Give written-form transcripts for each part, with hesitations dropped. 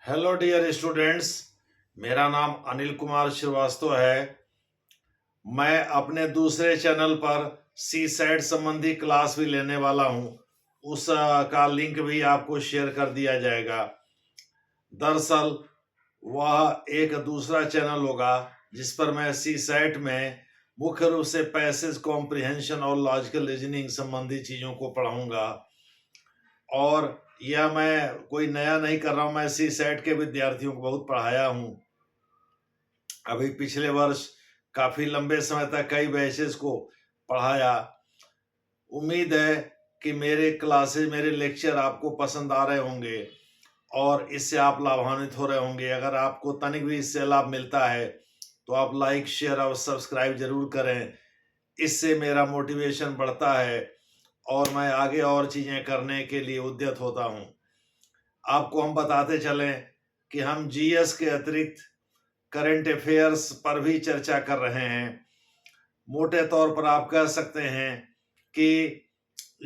Hello dear students. मेरा नाम अनिल कुमार श्रीवास्तव है। मैं अपने दूसरे चैनल पर सी सेट संबंधी क्लास भी लेने वाला हूं। उस का लिंक भी आपको शेयर कर दिया जाएगा। दरअसल वह एक दूसरा चैनल होगा जिस पर मैं सी सेट में मुख्य रूप से पैसेज कॉम्प्रिहेंशन और लॉजिकल रीजनिंग संबंधी चीज़ों को पढ़ाऊंगा। और यह मैं कोई नया नहीं कर रहा हूं, मैं सी सेट के विद्यार्थियों को बहुत पढ़ाया हूं। अभी पिछले वर्ष काफी लंबे समय तक कई बैचेस को पढ़ाया। उम्मीद है कि मेरे क्लासेस, मेरे लेक्चर आपको पसंद आ रहे होंगे और इससे आप लाभान्वित हो रहे होंगे। अगर आपको तनिक भी इससे लाभ मिलता है तो आप लाइक, शेयर और सब्सक्राइब जरूर करें। इससे मेरा मोटिवेशन बढ़ता है और मैं आगे और चीज़ें करने के लिए उद्यत होता हूँ। आपको हम बताते चलें कि हम जीएस के अतिरिक्त करंट अफेयर्स पर भी चर्चा कर रहे हैं। मोटे तौर पर आप कह सकते हैं कि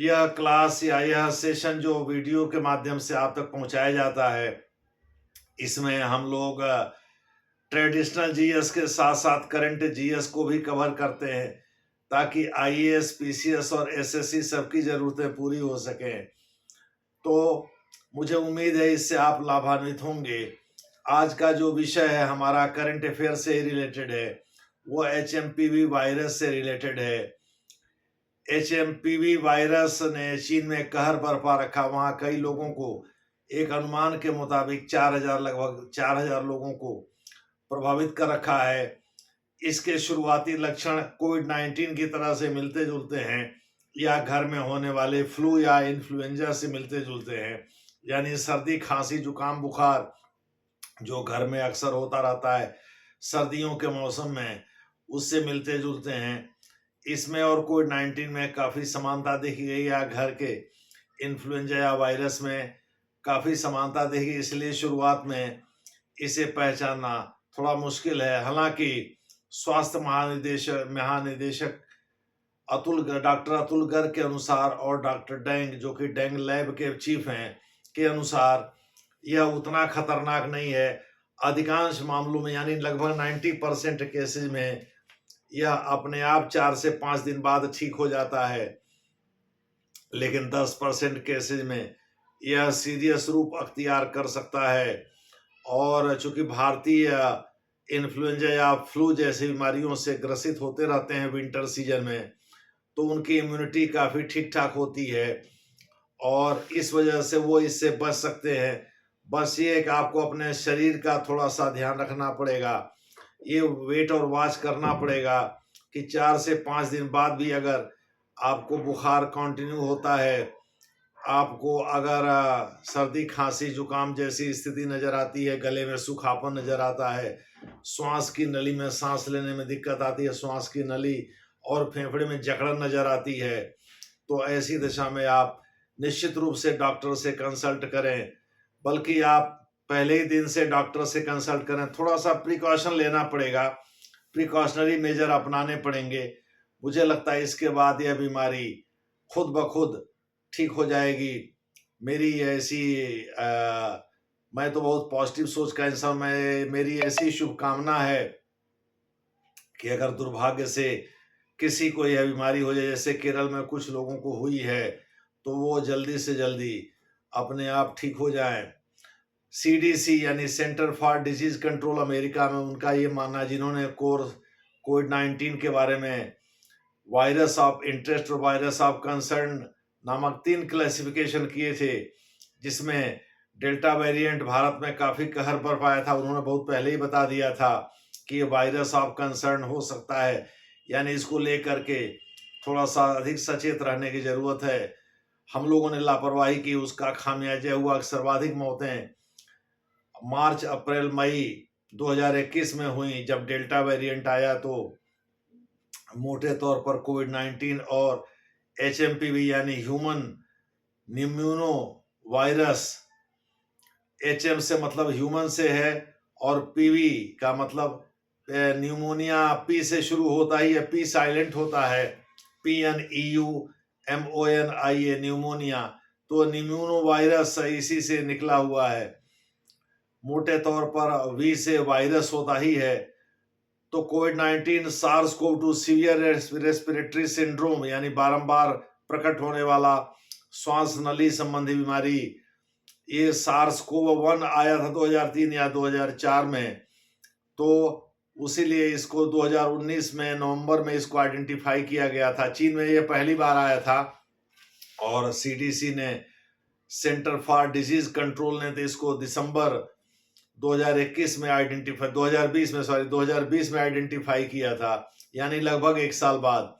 यह क्लास या यह सेशन जो वीडियो के माध्यम से आप तक पहुंचाया जाता है, इसमें हम लोग ट्रेडिशनल जीएस के साथ साथ करंट जीएस को भी कवर करते हैं ताकि आईएएस, पीसीएस और एसएससी सबकी ज़रूरतें पूरी हो सकें। तो मुझे उम्मीद है इससे आप लाभान्वित होंगे। आज का जो विषय है हमारा करंट अफेयर से रिलेटेड है, वो एचएमपीवी वायरस से रिलेटेड है। एचएमपीवी वायरस ने चीन में कहर बरपा रखा। वहां कई लोगों को, एक अनुमान के मुताबिक 4,000, लगभग 4,000 लोगों को प्रभावित कर रखा है। इसके शुरुआती लक्षण कोविड-19 की तरह से मिलते जुलते हैं या घर में होने वाले फ्लू या इन्फ्लुएंजा से मिलते जुलते हैं, यानी सर्दी, खांसी, जुकाम, बुखार जो घर में अक्सर होता रहता है सर्दियों के मौसम में, उससे मिलते जुलते हैं। इसमें और कोविड-19 में काफ़ी समानता देखी गई या घर के इन्फ्लुएंजा या वायरस में काफ़ी समानता देखी, इसलिए शुरुआत में इसे पहचानना थोड़ा मुश्किल है। हालांकि स्वास्थ्य महानिदेशक डॉक्टर अतुल गर्ग के अनुसार और डॉक्टर डेंग, जो कि डेंग लैब के चीफ हैं, के अनुसार यह उतना खतरनाक नहीं है। अधिकांश मामलों में, यानी लगभग 90% केसेज में यह अपने आप 4 से 5 दिन बाद ठीक हो जाता है, लेकिन 10% केसेज में यह सीरियस रूप अख्तियार कर सकता है। और चूंकि भारतीय इन्फ्लुएंजा या फ्लू जैसी बीमारियों से ग्रसित होते रहते हैं विंटर सीजन में, तो उनकी इम्यूनिटी काफ़ी ठीक ठाक होती है और इस वजह से वो इससे बच सकते हैं। बस ये कि आपको अपने शरीर का थोड़ा सा ध्यान रखना पड़ेगा, ये वेट और वॉच करना पड़ेगा कि 4 से 5 दिन बाद भी अगर आपको बुखार कंटिन्यू होता है, आपको अगर सर्दी, खांसी, जुकाम जैसी स्थिति नज़र आती है, गले में सूखापन नज़र आता है, श्वास की नली में सांस लेने में दिक्कत आती है, श्वास की नली और फेफड़े में जकड़न नज़र आती है, तो ऐसी दशा में आप निश्चित रूप से डॉक्टर से कंसल्ट करें। बल्कि आप पहले ही दिन से डॉक्टर से कंसल्ट करें। थोड़ा सा प्रिकॉशन लेना पड़ेगा, प्रिकॉशनरी मेजर अपनाने पड़ेंगे। मुझे लगता है इसके बाद यह बीमारी खुद ब खुद ठीक हो जाएगी। मेरी ऐसी मैं तो बहुत पॉजिटिव सोच का इंसान, मेरी ऐसी शुभकामना है कि अगर दुर्भाग्य से किसी को यह बीमारी हो जाए, जैसे केरल में कुछ लोगों को हुई है, तो वो जल्दी से जल्दी अपने आप ठीक हो जाएं। सीडीसी यानी centre for disease control America में, उनका ये मानना है, जिन्होंने कोविड-19 के बारे में वायरस ऑफ इंटरेस्ट और वायरस ऑफ कंसर्न नामक 3 क्लासिफिकेशन किए थे, जिसमें डेल्टा वेरिएंट भारत में काफ़ी कहर बरपाया था। उन्होंने बहुत पहले ही बता दिया था कि ये वायरस ऑफ कंसर्न हो सकता है, यानी इसको लेकर के थोड़ा सा अधिक सचेत रहने की ज़रूरत है। हम लोगों ने लापरवाही की, उसका खामियाजा हुआ। सर्वाधिक मौतें मार्च, अप्रैल, मई 2021 में हुई जब डेल्टा वेरिएंट आया। तो मोटे तौर पर कोविड-19 और एचएमपीवी यानी ह्यूमन न्यूमोनो वायरस, एचएम से मतलब ह्यूमन से है और पीवी का मतलब न्यूमोनिया, पी से शुरू होता है या पी साइलेंट होता है, PNEUMONIA, न्यूमोनिया। तो न्यूमोनो वायरस इसी से निकला हुआ है। मोटे तौर पर वी से वायरस होता ही है। तो कोविड-19 SARS CoV 2 severe respiratory syndrome यानी बारंबार प्रकट होने वाला श्वास नली संबंधी बीमारी, ये सार्स कोव 1 आया था 2003 या 2004 में। तो उसीलिए इसको 2019 में नवंबर में इसको आइडेंटिफाई किया गया था। चीन में ये पहली बार आया था और सीडीसी ने, सेंटर फॉर डिजीज कंट्रोल ने तो इसको दिसंबर 2021 में 2020 में आइडेंटिफाई किया था, यानी लगभग 1 साल बाद।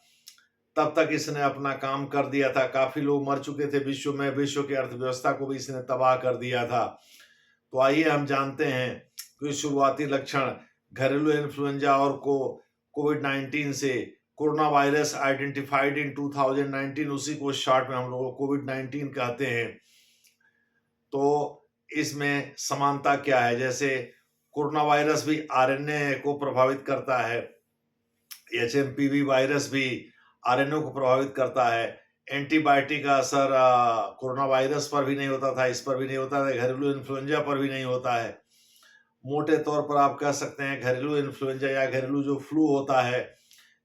तब तक इसने अपना काम कर दिया था, काफी लोग मर चुके थे विश्व में, विश्व की अर्थव्यवस्था को भी इसने तबाह कर दिया था। तो आइए हम जानते हैं कि शुरुआती लक्षण घरेलू इन्फ्लुएंजा और कोविड-19 से। कोरोना वायरस आइडेंटिफाइड इन 2019, उसी को शॉर्ट में हम लोग कोविड-19 कहते हैं। तो इसमें समानता क्या है? जैसे कोरोना वायरस भी आरएनए को प्रभावित करता है, एचएमपीवी वायरस भी आरएनए को प्रभावित करता है। एंटीबायोटिक का असर कोरोना वायरस पर भी नहीं होता था, इस पर भी नहीं होता था, घरेलू इन्फ्लुएंजा पर भी नहीं होता है। मोटे तौर पर आप कह सकते हैं घरेलू इन्फ्लुएंजा या घरेलू जो फ्लू होता है,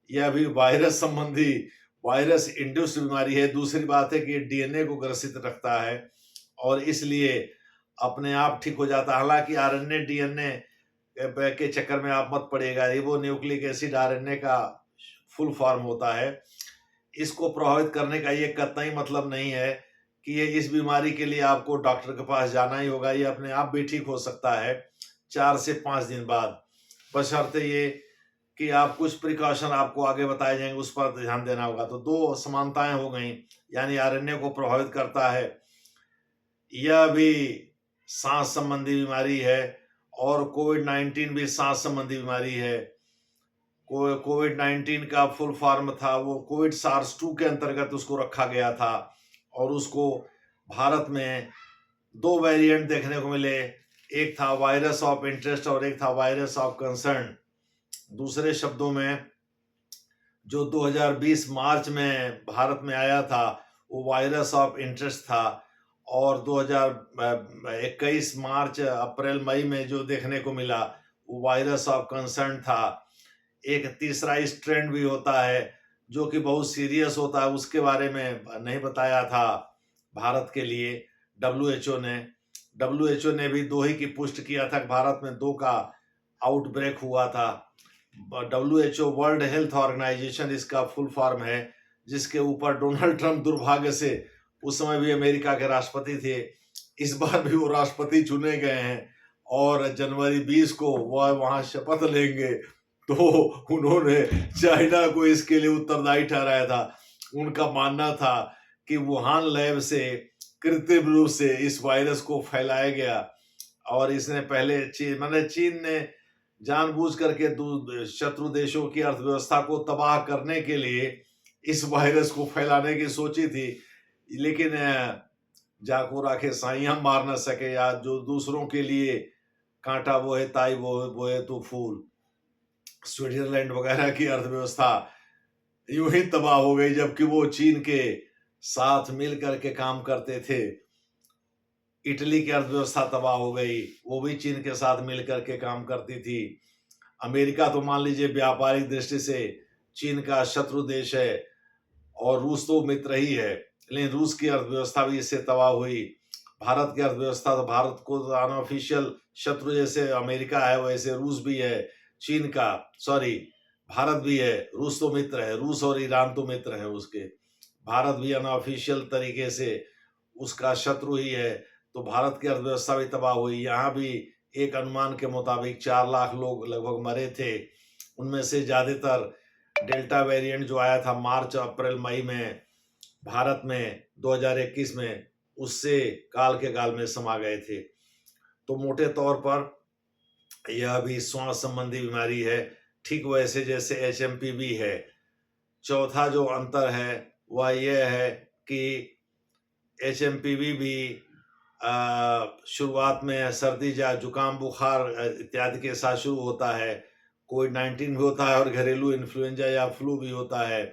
यह भी वायरस संबंधी, वायरस इंड्यूस्ड बीमारी है। दूसरी बात है कि डीएनए को ग्रसित रखता है और इसलिए अपने आप ठीक हो जाता है। हालांकि आरएनए डीएनए के चक्कर में आप मत पड़िएगा, ये वो न्यूक्लिक एसिड आरएनए का फुल फॉर्म होता है। इसको प्रभावित करने का ये कतई मतलब नहीं है कि ये इस बीमारी के लिए आपको डॉक्टर के पास जाना ही होगा। ये अपने आप भी ठीक हो सकता है 4 से 5 दिन बाद, बशर्ते ये कि आप कुछ प्रिकॉशन आपको आगे बताए जाएंगे, उस पर ध्यान देना होगा। तो 2 समानताएं हो गई, यानी आरएनए को प्रभावित करता है, यह भी सांस संबंधी बीमारी है, और कोविड-19 भी सांस संबंधी बीमारी है। कोविड-19 का फुल फॉर्म था वो कोविड सार्स 2 के अंतर्गत उसको रखा गया था, और उसको भारत में 2 वेरिएंट देखने को मिले, एक था वायरस ऑफ इंटरेस्ट और एक था वायरस ऑफ कंसर्न। दूसरे शब्दों में, जो 2020 मार्च में भारत में आया था वो वायरस ऑफ इंटरेस्ट था, और 2021 मार्च अप्रैल मई में जो देखने को मिला वो वायरस ऑफ कंसर्न था। एक तीसरा स्ट्रेंड भी होता है जो कि बहुत सीरियस होता है, उसके बारे में नहीं बताया था भारत के लिए डब्ल्यूएचओ ने भी 2 ही की पुष्टि किया था, भारत में 2 का आउटब्रेक हुआ था। डब्ल्यूएचओ वर्ल्ड हेल्थ ऑर्गेनाइजेशन इसका फुल फॉर्म है, जिसके ऊपर डोनाल्ड ट्रंप दुर्भाग्य से, उस समय भी अमेरिका के राष्ट्रपति थे, इस बार भी वो राष्ट्रपति चुने गए हैं और जनवरी 20 को वह वहां शपथ लेंगे। तो उन्होंने चाइना को इसके लिए उत्तरदायी ठहराया था। उनका मानना था कि वुहान लैब से कृत्रिम रूप से इस वायरस को फैलाया गया, और इसने पहले चीन ने जानबूझ करके शत्रु देशों की अर्थव्यवस्था को तबाह करने के लिए इस वायरस को फैलाने की सोची थी, लेकिन जाको राखे साइयां मार न सके, या जो दूसरों के लिए कांटा वो है ताई वो है तो फूल। स्विट्जरलैंड वगैरह की अर्थव्यवस्था यूं ही तबाह हो गई, जबकि वो चीन के साथ मिल करके काम करते थे। इटली की अर्थव्यवस्था तबाह हो गई, वो भी चीन के साथ मिल करके काम करती थी। अमेरिका तो मान लीजिए व्यापारिक दृष्टि से चीन का शत्रु देश है, और रूस तो मित्र ही है, लेकिन रूस की अर्थव्यवस्था भी इससे तबाह हुई। भारत की अर्थव्यवस्था, तो भारत को अनऑफिशियल शत्रु जैसे अमेरिका है वैसे रूस भी है, चीन का भारत भी है। रूस तो मित्र है, रूस और ईरान तो मित्र है उसके, भारत भी अनऑफिशियल तरीके से उसका शत्रु ही है। तो भारत की अर्थव्यवस्था भी तबाह हुई। यहाँ भी एक अनुमान के मुताबिक 4 लाख लोग लगभग मरे थे, उनमें से ज्यादातर डेल्टा वेरिएंट जो आया था मार्च अप्रैल मई में भारत में 2021 में, उससे काल के गाल में समा गए थे। तो मोटे तौर पर यह भी श्वास संबंधी बीमारी है, ठीक वैसे जैसे एचएमपीवी है। चौथा जो अंतर है वह यह है कि एचएमपीवी भी शुरुआत में सर्दी या जुकाम बुखार इत्यादि के साथ शुरू होता है, कोविड-19 भी होता है, और घरेलू इन्फ्लुएंजा या फ्लू भी होता है।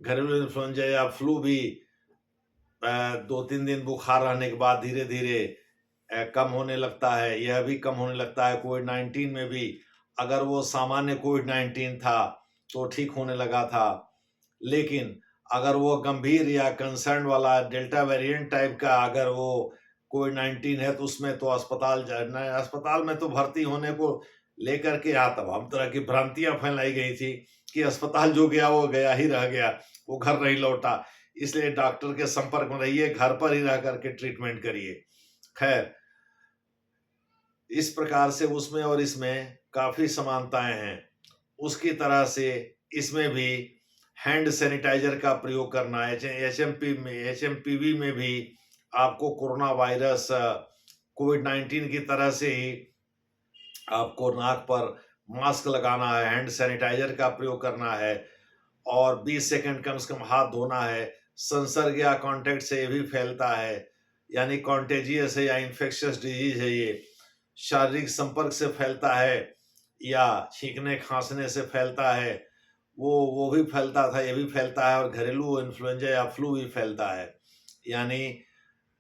घरेलू इन्फ्लुएंजा या फ्लू भी 2-3 दिन बुखार रहने के बाद धीरे धीरे कम होने लगता है, यह भी कम होने लगता है। कोविड-19 में भी अगर वो सामान्य कोविड-19 था तो ठीक होने लगा था, लेकिन अगर वो गंभीर या कंसर्न वाला डेल्टा वेरिएंट टाइप का अगर वो कोविड-19 है तो उसमें तो अस्पताल में तो भर्ती होने को लेकर के तमाम तरह की भ्रांतियां फैलाई गई थी कि अस्पताल जो गया वो गया ही रह गया, वो घर नहीं लौटा। इसलिए डॉक्टर के संपर्क में रहिए, घर पर ही रह करके ट्रीटमेंट करिए। खैर, इस प्रकार से उसमें और इसमें काफी समानताएं हैं। उसकी तरह से इसमें भी हैंड सैनिटाइजर का प्रयोग करना है। एचएमपीवी में भी आपको कोरोना वायरस कोविड-19 की तरह से ही आपको नाक पर मास्क लगाना है, हैंड सैनिटाइजर का प्रयोग करना है और 20 सेकंड कम से कम हाथ धोना है। संसर्ग या कांटेक्ट से ये भी फैलता है, यानी कॉन्टेजियस है या इन्फेक्शियस डिजीज है ये। शारीरिक संपर्क से फैलता है या छींकने खांसने से फैलता है, वो भी फैलता था, ये भी फैलता है। और घरेलू इन्फ्लुएंजा या फ्लू भी फैलता है, यानी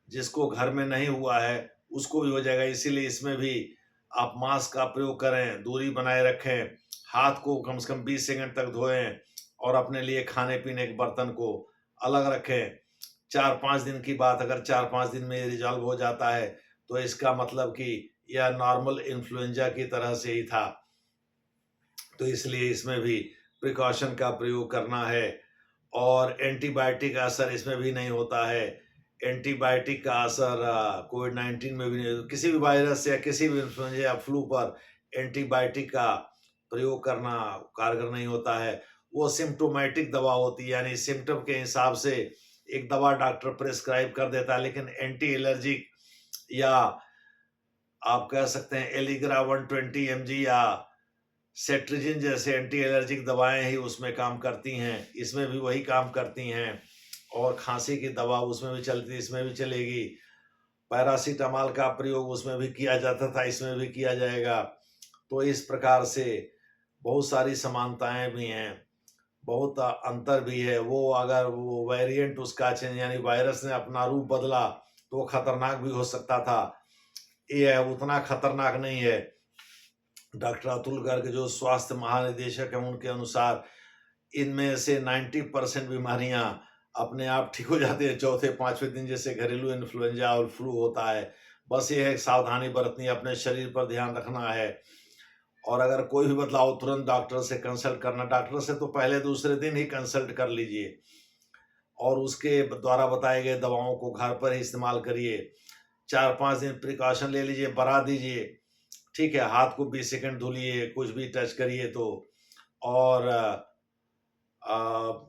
जिसको घर में नहीं हुआ है उसको भी हो जाएगा। इसीलिए इसमें भी आप मास्क का प्रयोग करें, दूरी बनाए रखें, हाथ को कम से कम 20 सेकंड तक धोएं और अपने लिए खाने पीने के बर्तन को अलग रखें। 4-5 दिन की बात, अगर 4-5 दिन में ये रिजॉल्व हो जाता है तो इसका मतलब कि यह नॉर्मल इन्फ्लुएंजा की तरह से ही था। तो इसलिए इसमें भी प्रिकॉशन का प्रयोग करना है और एंटीबायोटिक का असर इसमें भी नहीं होता है। एंटीबायोटिक का असर कोविड-19 में भी नहीं, किसी भी वायरस या किसी भी इन्फ्लुएंजा या फ्लू पर एंटीबायोटिक का प्रयोग करना कारगर नहीं होता है। वो सिम्प्टोमेटिक दवा होती है, यानी सिम्टम के हिसाब से एक दवा डॉक्टर प्रिस्क्राइब कर देता है, लेकिन एंटी एलर्जिक या आप कह सकते हैं एलिग्रा 120 mg या सेट्रिजिन जैसे एंटी एलर्जिक दवाएं ही उसमें काम करती हैं। इसमें भी वही काम करती हैं और खांसी की दवा उसमें भी चलती है, इसमें भी चलेगी। पैरासीटामॉल का प्रयोग उसमें भी किया जाता था, इसमें भी किया जाएगा। तो इस प्रकार से बहुत सारी समानताएं भी हैं, बहुत अंतर भी है। वो अगर वो वेरिएंट उसका चेंज यानी वायरस ने अपना रूप बदला तो वो खतरनाक भी हो सकता था, ये उतना खतरनाक नहीं है। डॉक्टर अतुल गर्ग जो स्वास्थ्य महानिदेशक हैं उनके अनुसार इनमें से 90% बीमारियां अपने आप ठीक हो जाती है चौथे पांचवें दिन, जैसे घरेलू इन्फ्लुएंजा और फ्लू होता है। बस ये है सावधानी बरतनी, अपने शरीर पर ध्यान रखना है और अगर कोई भी बदलाव तुरंत डॉक्टर से कंसल्ट करना। डॉक्टर से तो पहले दूसरे दिन ही कंसल्ट कर लीजिए और उसके द्वारा बताए गए दवाओं को घर पर ही इस्तेमाल करिए। 4-5 दिन प्रिकॉशन ले लीजिए, बढ़ा दीजिए, ठीक है। हाथ को 20 सेकंड धुलिए, कुछ भी टच करिए तो। और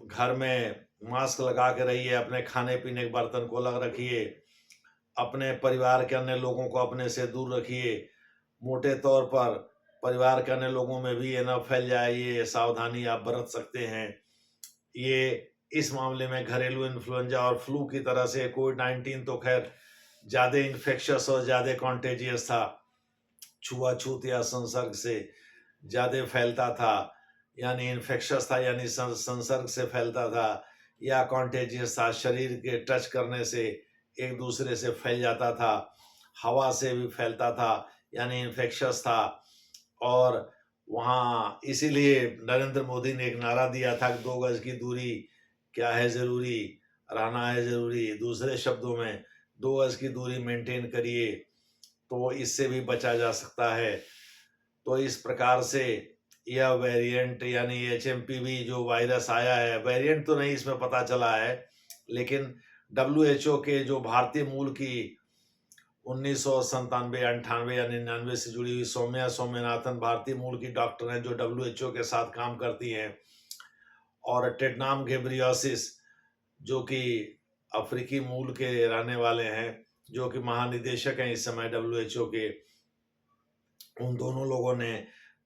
घर में मास्क लगा के रहिए, अपने खाने पीने के बर्तन को अलग रखिए, अपने परिवार के अन्य लोगों को अपने से दूर रखिए। मोटे तौर पर परिवार के अन्य लोगों में भी ये ना फैल जाए, ये सावधानी आप बरत सकते हैं। ये इस मामले में घरेलू इन्फ्लुएंजा और फ्लू की तरह से कोविड-19 तो खैर ज़्यादा इन्फेक्शियस और ज़्यादा कॉन्टेजियस था, छुआछूत या संसर्ग से ज़्यादा फैलता था, यानी इन्फेक्शियस था यानी संसर्ग से फैलता था, या कॉन्टेजियस था, शरीर के टच करने से एक दूसरे से फैल जाता था, हवा से भी फैलता था यानी इन्फेक्शियस था। और वहाँ इसीलिए नरेंद्र मोदी ने एक नारा दिया था कि 2 गज की दूरी क्या है ज़रूरी, रहना है ज़रूरी। दूसरे शब्दों में 2 गज की दूरी मेंटेन करिए तो इससे भी बचा जा सकता है। तो इस प्रकार से यह वेरिएंट यानी एचएमपीवी जो वायरस आया है, वेरिएंट तो नहीं इसमें पता चला है, लेकिन डब्ल्यूएचओ के जो भारतीय मूल की 1997, 98 या 99 से जुड़ी हुई सौम्या स्वामीनाथन भारतीय मूल की डॉक्टर हैं जो डब्ल्यूएचओ के साथ काम करती हैं, और टेड्रोस घेब्रेयेसस जो कि अफ्रीकी मूल के रहने वाले हैं, जो कि महानिदेशक हैं इस समय डब्ल्यूएचओ के। उन दोनों लोगों ने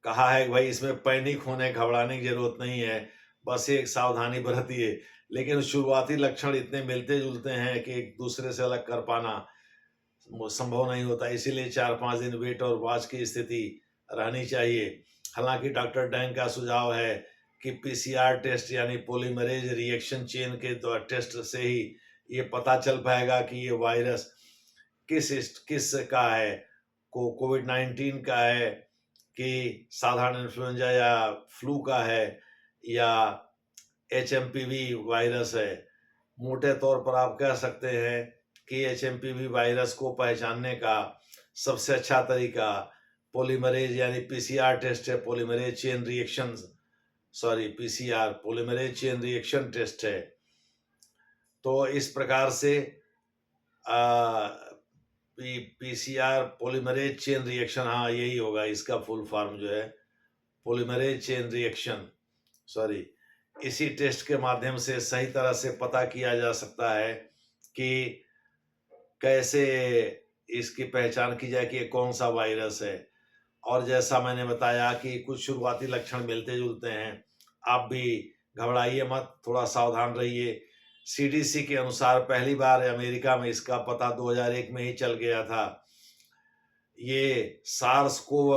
कहा है कि भाई इसमें पैनिक होने घबराने की जरूरत नहीं है, बस एक सावधानी बरतिए। लेकिन शुरुआती लक्षण इतने मिलते जुलते हैं कि एक दूसरे से अलग कर पाना संभव नहीं होता, इसीलिए 4-5 दिन वेट और वॉच की स्थिति रहनी चाहिए। हालांकि डॉक्टर डैंग का सुझाव है कि पीसीआर टेस्ट यानी पॉलीमरेज रिएक्शन चेन के टेस्ट से ही ये पता चल पाएगा कि ये वायरस किस का है, कोविड-19 का है कि साधारण इन्फ्लुएंजा या फ्लू का है या एचएमपीवी वायरस है। मोटे तौर पर आप कह सकते हैं कि एचएमपीवी वायरस को पहचानने का सबसे अच्छा तरीका पॉलीमरेज यानी पीसीआर टेस्ट है। पॉलीमरेज चेन रिएक्शन टेस्ट है। तो इस प्रकार से पीसीआर पॉलीमरेज चेन रिएक्शन, हाँ यही होगा इसका फुल फॉर्म जो है, पॉलीमरेज चेन रिएक्शन, इसी टेस्ट के माध्यम से सही तरह से पता किया जा सकता है कि कैसे इसकी पहचान की जाए कि कौन सा वायरस है। और जैसा मैंने बताया कि कुछ शुरुआती लक्षण मिलते जुलते हैं, आप भी घबराइए मत, थोड़ा सावधान रहिए। सीडीसी के अनुसार पहली बार अमेरिका में इसका पता 2001 में ही चल गया था। ये सार्स कोव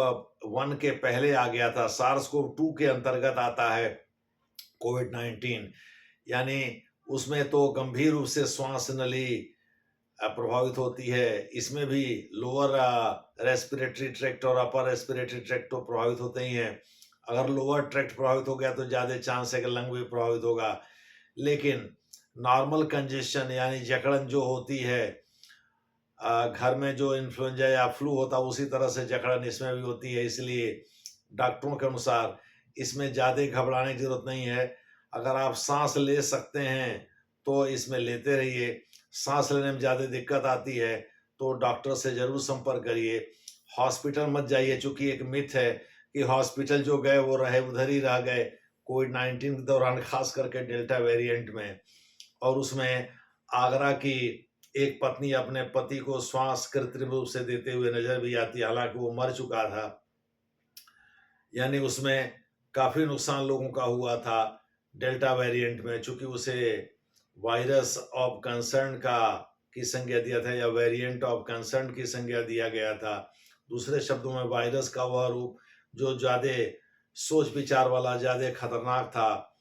1 के पहले आ गया था। सार्स कोव 2 के अंतर्गत आता है कोविड-19, यानी उसमें तो गंभीर रूप से श्वास नली प्रभावित होती है। इसमें भी लोअर रेस्पिरेटरी ट्रैक्ट और अपर रेस्पिरेटरी ट्रैक्ट तो प्रभावित होते ही हैं। अगर लोअर ट्रैक्ट प्रभावित हो गया तो ज़्यादा चांस है कि लंग भी प्रभावित होगा। लेकिन नॉर्मल कंजेशन यानी जकड़न जो होती है, घर में जो इन्फ्लुएंजा या फ्लू होता है उसी तरह से जकड़न इसमें भी होती है। इसलिए डॉक्टरों के अनुसार इसमें ज़्यादा घबराने की जरूरत नहीं है। अगर आप सांस ले सकते हैं तो इसमें लेते रहिए। सांस लेने में ज़्यादा दिक्कत आती है तो डॉक्टर से ज़रूर संपर्क करिए। हॉस्पिटल मत जाइए, चूँकि एक मिथ है कि हॉस्पिटल जो गए वो रहे उधर ही रह गए कोविड-19 के दौरान, खास करके डेल्टा वेरिएंट में। और उसमें आगरा की एक पत्नी अपने पति को श्वास कृत्रिम रूप से देते हुए नजर भी आती, हालांकि वो मर चुका था। यानी उसमें काफ़ी नुकसान लोगों का हुआ था डेल्टा वेरिएंट में, चूँकि उसे वायरस ऑफ कंसर्न की संज्ञा दिया था या वेरिएंट ऑफ कंसर्न की संज्ञा दिया गया था। दूसरे शब्दों में वायरस का वह रूप जो ज़्यादा सोच विचार वाला, ज़्यादा खतरनाक था।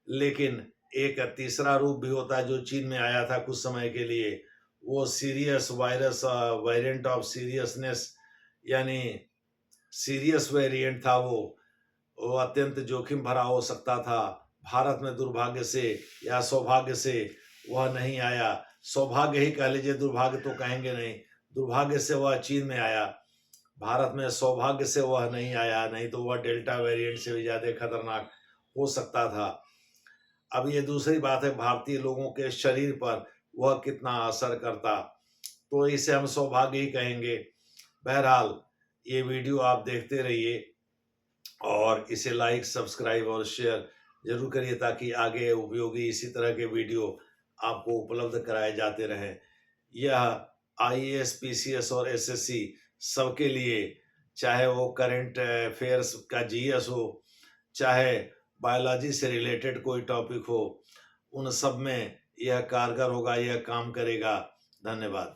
लेकिन एक तीसरा रूप भी होता है जो चीन में आया था कुछ समय के लिए, वो serious virus, variant of seriousness, यानी सीरियस वेरिएंट था। वो अत्यंत जोखिम भरा हो सकता था। भारत में दुर्भाग्य से या सौभाग्य से वह नहीं आया। सौभाग्य ही कह लीजिए, दुर्भाग्य तो कहेंगे नहीं। दुर्भाग्य से वह चीन में आया, भारत में सौभाग्य से वह नहीं आया, नहीं तो वह डेल्टा वेरिएंट से भी ज़्यादा खतरनाक हो सकता था। अब ये दूसरी बात है भारतीय लोगों के शरीर पर वह कितना असर करता, तो इसे हम सौभाग्य ही कहेंगे। बहरहाल ये वीडियो आप देखते रहिए और इसे लाइक, सब्सक्राइब और शेयर जरूर करिए ताकि आगे उपयोगी इसी तरह के वीडियो आपको उपलब्ध कराए जाते रहें। यह आईएएस, पीसीएस और एसएससी सबके लिए, चाहे वो करंट अफेयर्स का जीएस हो, चाहे बायोलॉजी से रिलेटेड कोई टॉपिक हो, उन सब में यह कारगर होगा, यह काम करेगा। धन्यवाद।